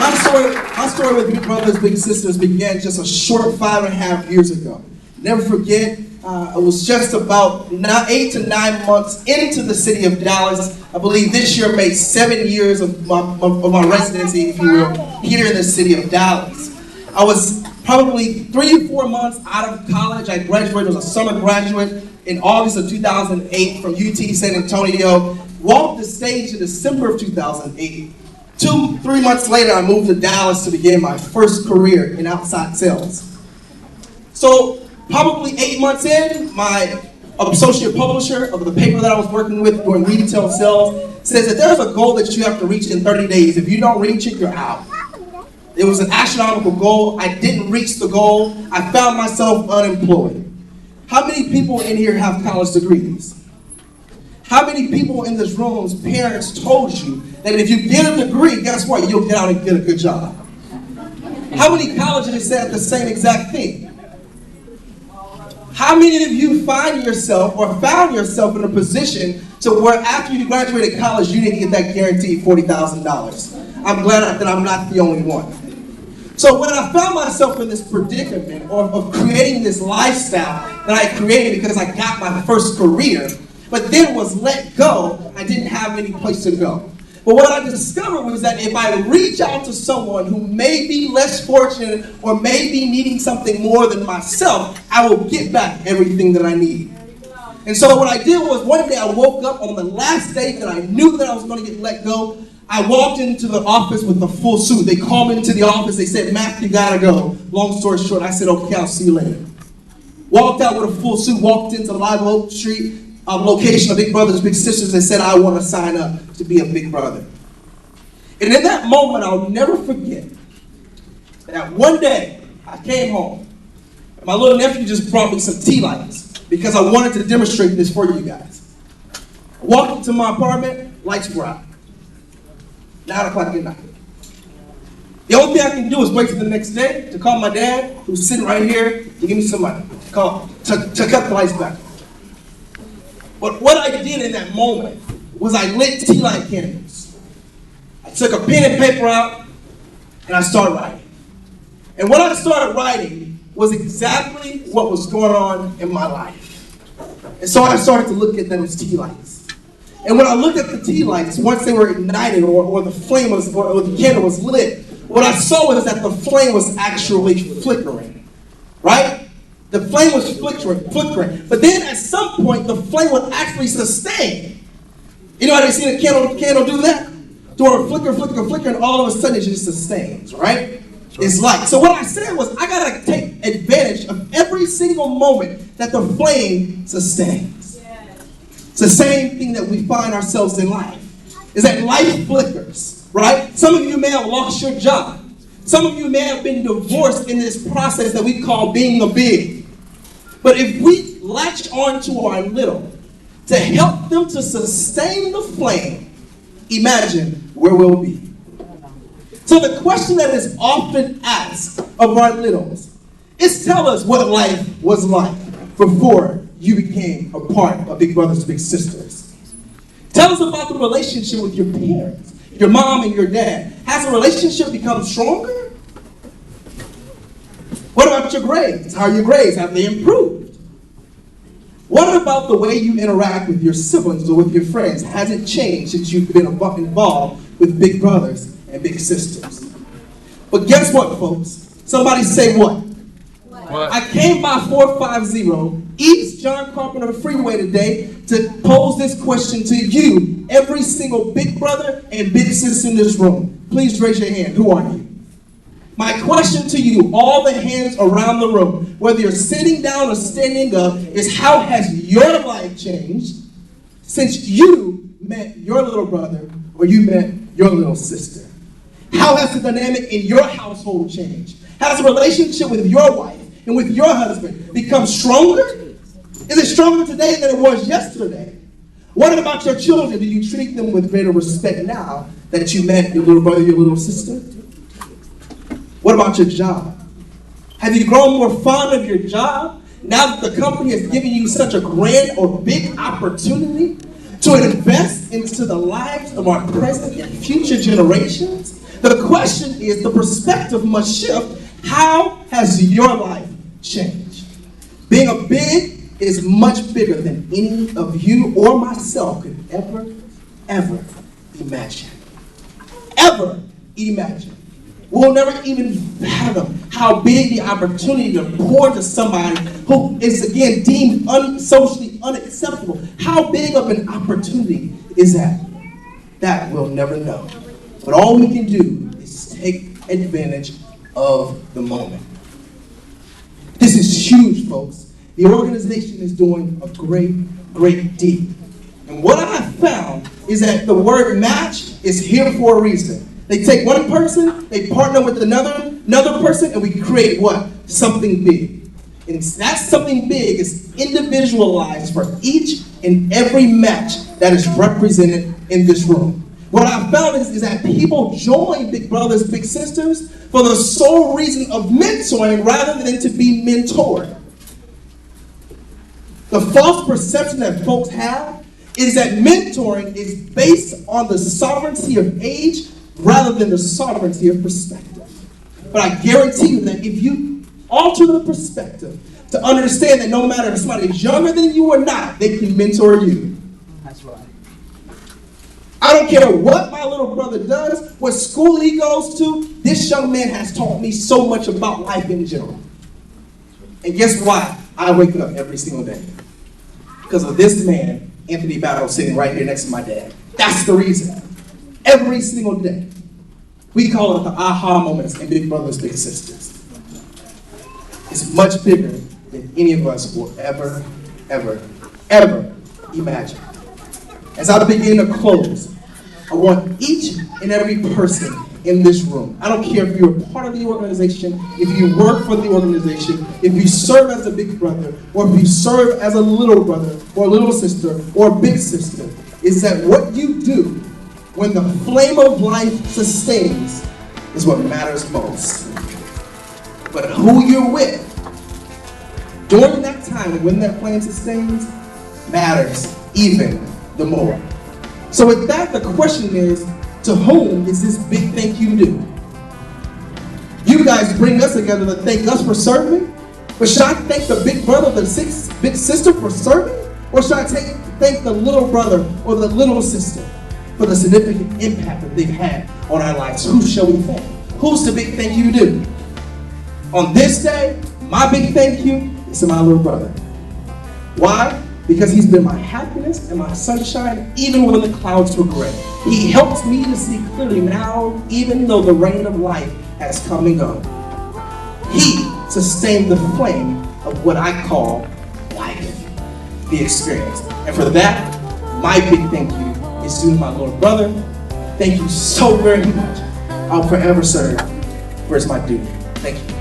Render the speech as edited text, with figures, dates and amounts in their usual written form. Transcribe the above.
My story with Big Brothers Big Sisters began just a short 5.5 years ago. Never forget, it was just about 8 to 9 months into the city of Dallas. I believe this year made 7 years of my residency, if you will, here in the city of Dallas. I was probably 3 or 4 months out of college. I graduated, was a summer graduate in August of 2008 from UT San Antonio. Walked the stage in December of 2008. 2-3 months later, I moved to Dallas to begin my first career in outside sales. So probably 8 months in, my associate publisher of the paper that I was working with doing retail sales says that there's a goal that you have to reach in 30 days. If you don't reach it, you're out. It was an astronomical goal. I didn't reach the goal. I found myself unemployed. How many people in here have college degrees? How many people in this room's parents told you that if you get a degree, guess what? You'll get out and get a good job? How many colleges said the same exact thing? How many of you find yourself or found yourself in a position to where after you graduated college, you didn't get that guaranteed $40,000? I'm glad that I'm not the only one. So when I found myself in this predicament of creating this lifestyle that I created because I got my first career, but then was let go, I didn't have any place to go. But what I discovered was that if I reach out to someone who may be less fortunate or may be needing something more than myself, I will get back everything that I need. And so what I did was one day I woke up on the last day that I knew that I was going to get let go. I walked into the office with a full suit. They called me into the office. They said, "Matthew, you gotta go." Long story short, I said, "Okay, I'll see you later." Walked out with a full suit, walked into Live Oak Street, location of Big Brothers Big Sisters, and said, "I want to sign up to be a big brother." And in that moment, I'll never forget that one day I came home and my little nephew just brought me some tea lights because I wanted to demonstrate this for you guys. I walked into my apartment, lights were out. 9 o'clock at night. The only thing I can do is wait till the next day to call my dad, who's sitting right here, to give me some money to cut the lights back. But what I did in that moment was I lit tea light candles. I took a pen and paper out and I started writing. And what I started writing was exactly what was going on in my life. And so I started to look at them as tea lights. And when I looked at the tea lights, once they were ignited or the flame was, or the candle was lit, what I saw was that the flame was actually flickering, right? The flame was flickering. But then at some point, the flame would actually sustain. You know how they see a candle do that? Do a flicker, and all of a sudden it just sustains, right? It's light. So what I said was, I gotta take advantage of every single moment that the flame sustains. It's the same thing that we find ourselves in life, is that life flickers, right? Some of you may have lost your job. Some of you may have been divorced in this process that we call being a big. But if we latch on to our little to help them to sustain the flame, imagine where we'll be. So the question that is often asked of our littles is, tell us what life was like before you became a part of Big Brothers Big Sisters. Tell us about the relationship with your parents, your mom and your dad. Has the relationship become stronger? What about your grades? How are your grades? Have they improved? What about the way you interact with your siblings or with your friends? Has it changed since you've been involved with Big Brothers and Big Sisters? But guess what, folks? Somebody say what? What? I came by 450 East John Carpenter Freeway today to pose this question to you, every single big brother and big sister in this room. Please raise your hand. Who are you? My question to you, all the hands around the room, whether you're sitting down or standing up, is how has your life changed since you met your little brother or you met your little sister? How has the dynamic in your household changed? Has the relationship with your wife and with your husband become stronger? Is it stronger today than it was yesterday? What about your children? Do you treat them with greater respect now that you met your little brother, your little sister? What about your job? Have you grown more fond of your job now that the company has given you such a grand or big opportunity to invest into the lives of our present and future generations? The question is, the perspective must shift. How has your life changed? Being a big is much bigger than any of you or myself could ever imagine. Ever imagine. We'll never even fathom how big the opportunity to pour to somebody who is, again, deemed socially unacceptable. How big of an opportunity is that? That we'll never know. But all we can do is take advantage of the moment. This is huge, folks. The organization is doing a great deed. And what I have found is that the word match is here for a reason. They take one person, they partner with another person, and we create what? Something big. And that something big is individualized for each and every match that is represented in this room. What I found is that people join Big Brothers, Big Sisters for the sole reason of mentoring rather than to be mentored. The false perception that folks have is that mentoring is based on the sovereignty of age rather than the sovereignty of perspective. But I guarantee you that if you alter the perspective to understand that no matter if somebody is younger than you or not, they can mentor you. That's right. I don't care what my little brother does, what school he goes to, this young man has taught me so much about life in general. And guess why? I wake up every single day. Because of this man, Anthony Battle, sitting right here next to my dad. That's the reason. Every single day. We call it the aha moments in Big Brothers, Big Sisters. It's much bigger than any of us will ever imagine. As I begin to close, I want each and every person in this room, I don't care if you're a part of the organization, if you work for the organization, if you serve as a big brother, or if you serve as a little brother, or a little sister, or a big sister, is that what you do when the flame of life sustains is what matters most. But who you're with during that time when that flame sustains matters even the more. So with that, the question is, to whom is this big thank you due? You guys bring us together to thank us for serving, but should I thank the big brother, the big sister for serving? Or should I thank the little brother or the little sister for the significant impact that they've had on our lives? Who shall we thank? Who's the big thank you due? On this day, my big thank you is to my little brother. Why? Because he's been my happiness and my sunshine even when the clouds were gray. He helps me to see clearly now, even though the rain of life has come and gone. He sustained the flame of what I call life, the experience. And for that, my big thank you is due to my little brother. Thank you so very much. I'll forever serve. Where's my duty? Thank you.